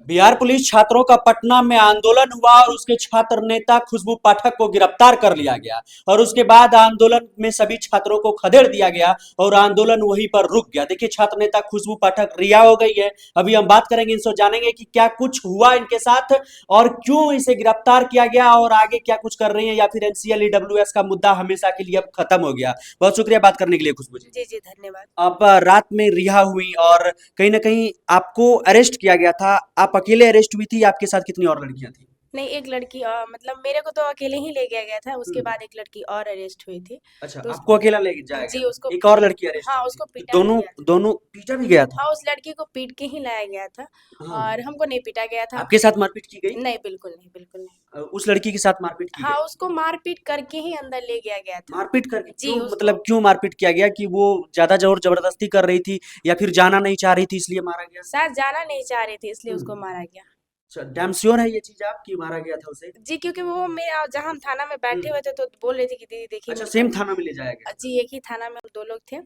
Bihar police छात्रों का पटना में आंदोलन हुआ और उसके छात्र नेता खुशबू पाठक को गिरफ्तार कर लिया गया और उसके बाद आंदोलन में सभी छात्रों को खदेड़ दिया गया और आंदोलन वहीं पर रुक गया। देखिए, छात्र नेता खुशबू पाठक रिहा हो गई है। अभी हम बात करेंगे, इनसे जानेंगे कि क्या कुछ हुआ इनके साथ और क्यों इसे गिरफ्तार किया गया और आगे क्या कुछ कर रही है, या फिर एनसीएल ईडब्ल्यूएस का मुद्दा हमेशा के लिए अब खत्म हो गया। बहुत शुक्रिया बात करने के लिए खुशबू जी। जी जी, धन्यवाद। आप रात में रिहा हुई और कहीं ना कहीं आपको अरेस्ट किया गया था। आप अकेले अरेस्ट हुई थी, आपके साथ कितनी और लड़कियां थी? नहीं, एक लड़की मतलब मेरे को तो अकेले ही ले गया गया था, उसके हम्म। बाद एक लड़की और अरेस्ट हुई थी। अच्छा, तो आपको अकेला ले जाया गया जी, उसको था, एक और लड़की अरेस्ट हाँ, हुई थी, उसको तो पीटा भी दोनों गया था। दोनों पीटा भी गया था? हाँ, उस लड़की को पीट के ही लाया गया था हाँ। और हमको नहीं पीटा गया था। आपके साथ मारपीट की गई? नहीं, बिल्कुल नहीं, बिल्कुल नहीं। उस लड़की के साथ मारपीट की हाँ, गई? उसको मारपीट करके ही अंदर ले गया गया था। मारपीट करके जी, क्यों, उसको मतलब क्यों मारपीट किया गया? कि वो ज्यादा जोर जबरदस्ती कर रही थी या फिर जाना नहीं चाह रही थी इसलिए मारा गया? शायद जाना नहीं चाह रही थी, इसलिए उसको हम्म। मारा गया। अच्छा, डैम श्योर है ये चीज आप कि मारा गया था उसे? जी, क्योंकि वो मैं जहाँ हम थाना में बैठे हम्म। हुए थे तो बोल रही थी कि दीदी देखिए अच्छा, मेरे सेम साथ। थाना में ले जाया गया था? जी, एक ही थाना में हम 2 लोग थे।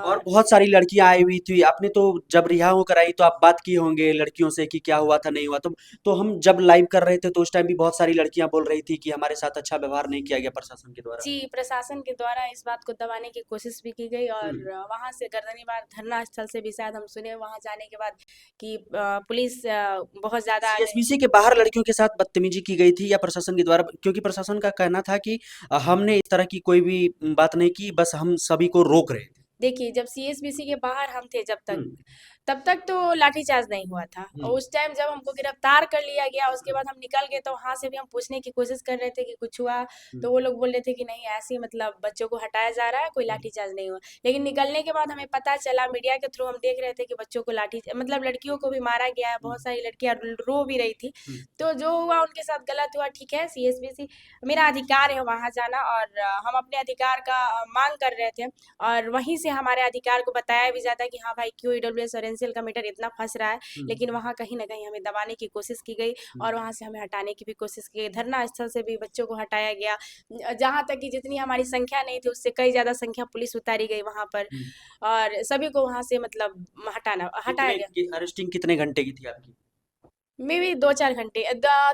और बहुत सारी लड़कियां आई हुई थी। आपने तो जब रिहा होकर आई तो आप बात किए होंगे लड़कियों से कि क्या हुआ था नहीं हुआ। तो हम जब लाइव कर रहे थे तो उस टाइम भी बहुत सारी लड़कियां बोल रही थी कि हमारे साथ अच्छा व्यवहार नहीं किया गया प्रशासन के द्वारा। जी, प्रशासन के द्वारा इस बात को दबाने की कोशिश भी की गई और हम्म। वहाँ से गर्दनीबाग धरना स्थल से भी शायद हम सुने वहाँ जाने के बाद कि पुलिस बहुत ज़्यादा आ गई। सीएसबीसी के बाहर लड़कियों के साथ बदतमीजी की गई थी या प्रशासन के द्वारा? क्योंकि प्रशासन का कहना था कि हमने इस तरह की कोई भी बात नहीं की, बस हम सभी को रोक रहे थे। देखिए, जब सीएसबीसी के बाहर हम थे हम्म। तब तक तो लाठीचार्ज नहीं हुआ था और हम्म। उस टाइम जब हमको गिरफ्तार कर लिया गया उसके बाद हम निकल गए तो वहाँ से भी हम पूछने की कोशिश कर रहे थे कि कुछ हुआ। तो हम्म। वो लोग बोल रहे थे कि नहीं, ऐसे ही मतलब बच्चों को हटाया जा रहा है, कोई हम्म। लाठीचार्ज नहीं हुआ। लेकिन निकलने के बाद हमें पता चला, मीडिया के थ्रू हम देख रहे थे कि बच्चों को लाठी मतलब लड़कियों को भी मारा गया है, हम्म। बहुत सारी लड़कियां रो भी रही थी। हम्म। तो जो हुआ उनके साथ गलत हुआ, ठीक है। सीएसबीसी मेरा अधिकार है वहाँ जाना और हम अपने अधिकार का मांग कर रहे थे और वहीं से हमारे अधिकार को बताया भी जाता है कि हाँ भाई, क्यों ईडब्ल्यूएस और एनसीएल का मीटर इतना फंस रहा है। हम्म। लेकिन वहाँ कहीं ना कहीं हमें दबाने की कोशिश की गई हम्म। और वहाँ से हमें हटाने की भी कोशिश की गई। धरना स्थल से भी बच्चों को हटाया गया, जहाँ तक कि जितनी हमारी संख्या नहीं थी उससे कई ज़्यादा संख्या पुलिस उतारी गई वहाँ पर हम्म। और सभी को वहाँ से मतलब हटाया कितने गया। अरेस्टिंग कितने घंटे की थी आपकी? मे भी 2-4 घंटे,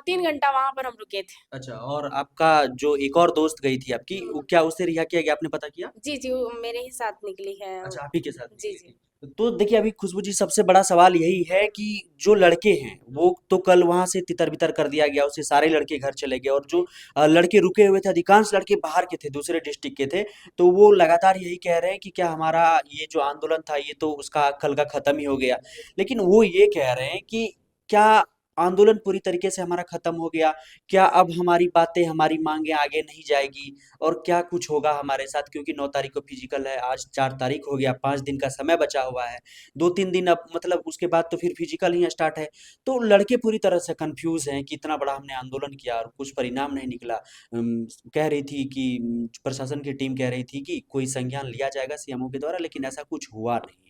3 घंटा वहाँ पर हम रुके थे। अच्छा, और आपका जो एक और दोस्त गई थी आपकी, वो क्या उसे रिहा किया गया, आपने पता किया? जी जी, वो मेरे ही साथ निकली है। अच्छा, आप ही के साथ जी निकली जी। थी। तो देखिए, अभी खुशबू जी सबसे बड़ा सवाल यही है कि जो लड़के हैं वो तो कल वहां से तितर बितर कर दिया गया, उससे सारे लड़के घर चले गए और जो लड़के रुके हुए थे अधिकांश लड़के बाहर के थे, दूसरे डिस्ट्रिक्ट के थे। तो वो लगातार यही कह रहे हैं कि क्या हमारा ये जो आंदोलन था ये तो उसका कल का खत्म ही हो गया। लेकिन वो ये कह रहे हैं कि क्या आंदोलन पूरी तरीके से हमारा खत्म हो गया? क्या अब हमारी बातें, हमारी मांगे आगे नहीं जाएगी? और क्या कुछ होगा हमारे साथ? क्योंकि 9 तारीख को फिजिकल है, आज 4 तारीख हो गया, 5 दिन का समय बचा हुआ है। 2-3 दिन अब, मतलब उसके बाद तो फिर फिजिकल ही स्टार्ट है। तो लड़के पूरी तरह से कन्फ्यूज़ हैं कि इतना बड़ा हमने आंदोलन किया और कुछ परिणाम नहीं निकला। कह रही थी कि प्रशासन की टीम कह रही थी कि कोई संज्ञान लिया जाएगा सीएमओ के द्वारा, लेकिन ऐसा कुछ हुआ नहीं।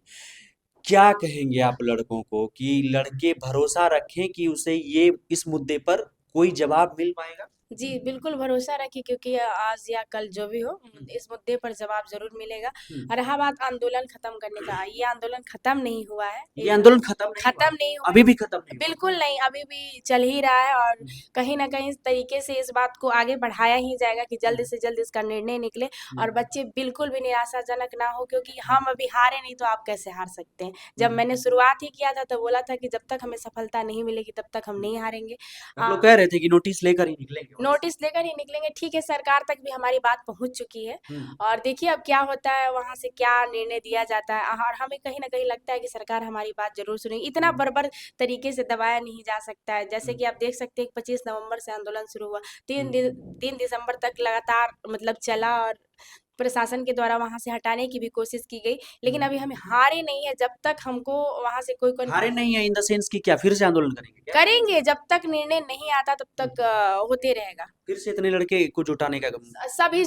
क्या कहेंगे आप लड़कों को कि लड़के भरोसा रखें कि उसे ये इस मुद्दे पर कोई जवाब मिल पाएगा? जी, बिल्कुल भरोसा रखिए क्योंकि आज या कल जो भी हो हुँ। इस मुद्दे पर जवाब ज़रूर मिलेगा। हुँ। और रहा बात आंदोलन ख़त्म करने का, ये आंदोलन ख़त्म नहीं हुआ है। ये आंदोलन खत्म नहीं हुआ? ख़त्म नहीं हुआ अभी है, भी खत्म नहीं हुआ? बिल्कुल नहीं, अभी भी चल ही रहा है और हुँ। कहीं न कहीं इस तरीके से इस बात को आगे बढ़ाया ही जाएगा कि हुँ। जल्द से जल्द इसका निर्णय निकले हुँ। और बच्चे बिल्कुल भी निराशाजनक ना हो क्योंकि हुँ। हम अभी हारे नहीं तो आप कैसे हार सकते हैं। हुँ। जब मैंने शुरुआत ही किया था तो बोला था कि जब तक हमें सफलता नहीं मिलेगी तब तक हम हुँ। नहीं हारेंगे। आप लोग हाँ, कह रहे थे कि नोटिस लेकर ही निकलेंगे वहाँ से। नोटिस लेकर ही निकलेंगे, ठीक है, सरकार तक भी हमारी बात पहुँच चुकी है हुँ। और देखिए अब क्या होता है, वहाँ से क्या निर्णय दिया जाता है और हमें कहीं न कहीं लगता है कि सरकार हमारी बात ज़रूर सुनेगी। इतना हुँ। बर्बर तरीके से दबाया नहीं जा सकता है, जैसे हुँ। कि आप देख सकते हैं 25 नवंबर से आंदोलन शुरू हुआ, हुँ। 3 दिसंबर तक लगातार मतलब चला और प्रशासन के द्वारा वहाँ से हटाने की भी कोशिश की गई, हुँ। लेकिन अभी हम हारे नहीं हैं, जब तक हमको वहाँ से कोई हारे नहीं है इन द सेंस कि क्या फिर से आंदोलन करेंगे क्या? करेंगे, जब तक निर्णय नहीं आता तब हुँ। तक होते रहेगा। फिर से इतने लड़के को जुटाने का सभी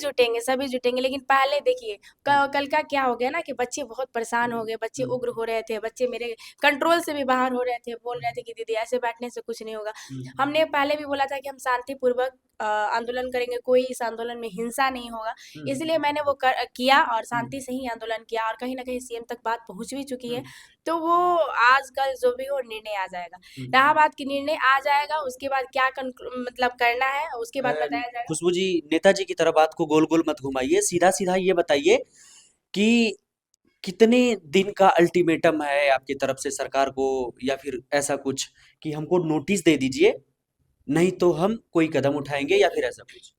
जुटेंगे लेकिन पहले देखिए कल का क्या हो गया ना कि बच्चे बहुत परेशान हो गए, बच्चे हुँ। उग्र हो रहे थे, बच्चे मेरे कंट्रोल से भी बाहर हो रहे थे, बोल रहे थे कि दीदी ऐसे बैठने से कुछ नहीं होगा। हुँ। हमने पहले भी बोला था कि हम शांतिपूर्वक आंदोलन करेंगे, कोई इस आंदोलन में हिंसा नहीं होगा। हुँ। इसलिए मैंने वो किया और हम्म, शांति से ही आंदोलन किया और कहीं ना कहीं सीएम तक बात पहुंच भी चुकी है। हम्म, तो वो आजकल जो भी हो निर्णय आ जाएगा। हम्म। रहा बात की निर्णय आ जाएगा, उसके बाद क्या मतलब करना है उसके बाद अ, बताया जाएगा। खुशबू जी, नेताजी की तरह बात को गोल गोल मत घुमाइए, सीधा सीधा ये बताइए कि कितने दिन का अल्टीमेटम है आपकी तरफ से सरकार को, या फिर ऐसा कुछ कि हमको नोटिस दे दीजिए, नहीं तो हम कोई कदम उठाएंगे, या फिर ऐसा कुछ?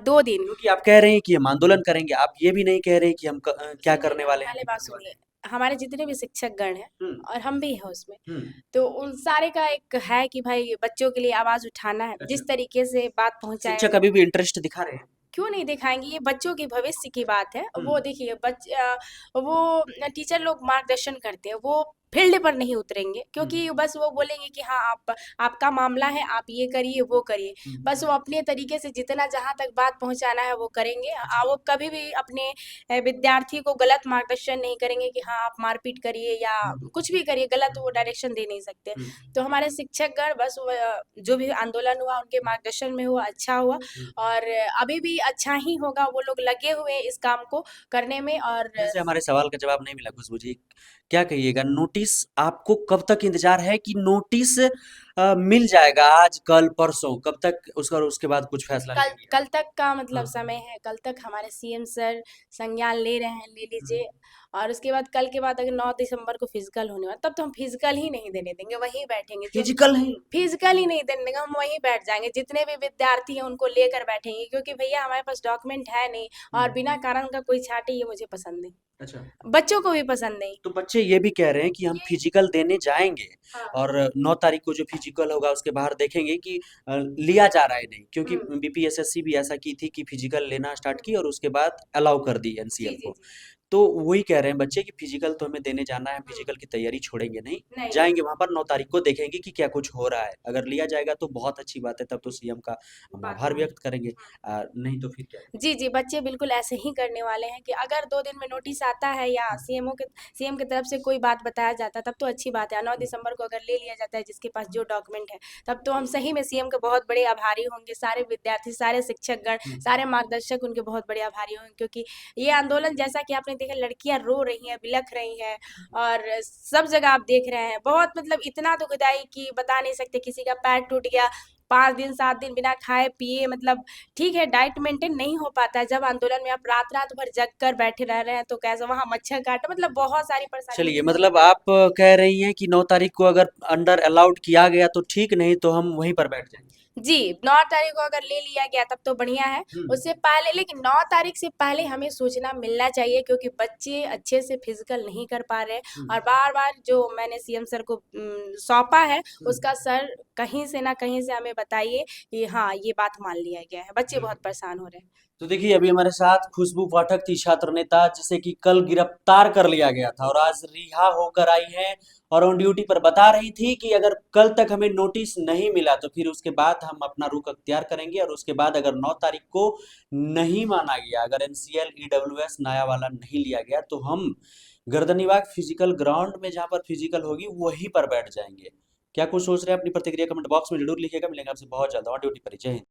2 दिन। क्योंकि आप कह रहे हैं कि हम आंदोलन करेंगे, आप ये भी नहीं कह रहे कि हम क्या सुनिए करने ना, वाले हैं, पहले नहीं बात करने वाले सुनिए। हैं। हमारे जितने भी शिक्षक गण हैं हम्म, और हम भी हैं उसमें, हम्म। तो उन सारे का एक है कि भाई बच्चों के लिए आवाज उठाना है, अच्छा। जिस तरीके से बात पहुंचाया शिक्षक जाए। अभी भी इंटरेस्ट दिखा रहे हैं? क्यों नहीं दिखाएंगे, ये बच्चों के भविष्य की बात है। वो हम्म, देखिए वो टीचर लोग मार्गदर्शन करते हैं, वो फील्ड पर नहीं उतरेंगे हम्म, क्योंकि बस वो बोलेंगे कि हाँ आप आपका मामला है, आप ये करिए वो करिए। हम्म। बस वो अपने तरीके से जितना जहाँ तक बात पहुंचाना है वो करेंगे। अच्छा। वो कभी भी अपने विद्यार्थी को गलत मार्गदर्शन नहीं करेंगे कि हाँ आप मारपीट करिए या हम्म, कुछ भी करिए, गलत वो डायरेक्शन दे नहीं सकते। हम्म, तो हमारे शिक्षकगण बस जो भी आंदोलन हुआ उनके मार्गदर्शन में हुआ, अच्छा हुआ। हम्म। और अभी भी अच्छा ही होगा, वो लोग लगे हुए हैं इस काम को करने में। और फिर से हमारे सवाल का जवाब नहीं मिला खुशबू जी, क्या कहिएगा? नोटिस आपको कब तक इंतजार है कि नोटिस मिल जाएगा? आज, कल, परसों, कब तक उसका, उसके बाद कुछ फैसला कल लेंगे? कल तक का मतलब हाँ। समय है, कल तक हमारे सीएम सर संज्ञान ले रहे हैं, ले हम्म। लीजिए। और उसके बाद कल के बाद अगर 9 दिसंबर को फिजिकल होने वाला, तब तो हम फिजिकल ही नहीं देने देंगे, वहीं बैठेंगे। क्योंकि फिजिकल नहीं? फिजिकल ही नहीं देने देंगे, हम वहीं बैठ जाएंगे, जितने भी विद्यार्थी हैं उनको लेकर बैठेंगे, क्योंकि भैया हमारे पास डॉक्यूमेंट है नहीं। और हम्म। बिना कारण का कोई छाटे, ये मुझे पसंद नहीं, अच्छा। बच्चों को भी पसंद नहीं। तो बच्चे ये भी कह रहे हैं कि हम ये फिजिकल देने जाएंगे, हाँ। और 9 तारीख को जो फिजिकल होगा उसके बाहर देखेंगे कि लिया जा रहा है नहीं, क्योंकि हम्म। बीपीएसएससी भी ऐसा की थी कि फिजिकल लेना स्टार्ट की और उसके बाद अलाउ कर दी जी एनसीएल जी को। जी। तो वही कह रहे हैं बच्चे कि फिजिकल तो हमें देने जाना है, हम्म। फिजिकल की तैयारी छोड़ेंगे नहीं, नहीं। जाएंगे वहां पर 9 तारीख को, देखेंगे कि क्या कुछ हो रहा है। अगर लिया जाएगा तो बहुत अच्छी बात है, तब तो सीएम का हम बात आभार मान। व्यक्त करेंगे, नहीं तो फिर क्या जी, जी, बच्चे बिल्कुल ऐसे ही करने वाले हैं कि अगर 2 दिन में नोटिस आता है या सीएम की तरफ से कोई बात बताया जाता है, तब तो अच्छी बात है। 9 करेंगे? दिसंबर को अगर ले लिया जाता है जिसके पास जो डॉक्यूमेंट है, तब तो हम सही में सीएम के बहुत बड़े आभारी होंगे। सारे विद्यार्थी, सारे शिक्षकगण, सारे मार्गदर्शक उनके बहुत बड़े आभारी होंगे, क्योंकि ये आंदोलन जैसा कि आपने देखा, लड़कियाँ रो रही हैं, बिलख रही हैं और सब जगह आप देख रहे हैं। बहुत मतलब इतना दुखदाई कि बता नहीं सकते, किसी का पैर टूट गया, 5 दिन 7 दिन बिना खाए-पिए, मतलब ठीक है डाइट मेंटेन नहीं हो पाता है। जब आंदोलन में आप रात-रात भर जग कर बैठे रह रहे हैं तो कैसे वहाँ मच्छर काटा, मतलब बहुत सारी परेशानी चलिए, मुझे समझ मतलब में। आप कह रही हैं कि 9 तारीख को अगर अंडर अलाउड किया गया तो ठीक, नहीं तो हम वहीं पर बैठ जाएंगे। जी, 9 तारीख को अगर ले लिया गया तब तो बढ़िया है। हम्म, उससे पहले, लेकिन 9 तारीख से पहले हमें सूचना मिलना चाहिए, क्योंकि बच्चे अच्छे से फिजिकल नहीं कर पा रहे हैं। हम्म, और बार-बार जो मैंने सीएम सर को सौंपा है, हम्म, उसका सर कहीं से ना कहीं से हमें बताइए कि हाँ, ये बात मान लिया गया है। बच्चे बहुत बिल्कुल। परेशान हो रहे हैं। तो देखिए, अभी हमारे साथ खुशबू पाठक थी, छात्र नेता, जिसे कि कल गिरफ्तार कर लिया गया था और आज रिहा होकर आई हैं, और ऑन ड्यूटी पर बता रही थी कि अगर कल तक हमें नोटिस नहीं मिला तो फिर उसके बाद हम अपना रुख अख्तियार करेंगे, और उसके बाद अगर 9 तारीख को नहीं माना गया, अगर एनसीएल ईडब्ल्यूएस नया वाला नहीं लिया गया, तो हम गर्दनीबाग फिजिकल ग्राउंड में, जहाँ पर फिजिकल होगी, वहीं पर बैठ जाएंगे। क्या कुछ सोच रहे हैं? अपनी प्रतिक्रिया कमेंट बॉक्स में जरूर लिखिएगा। मिलेंगे आपसे बहुत जल्द ऑन ड्यूटी पर ही। जय हिंद।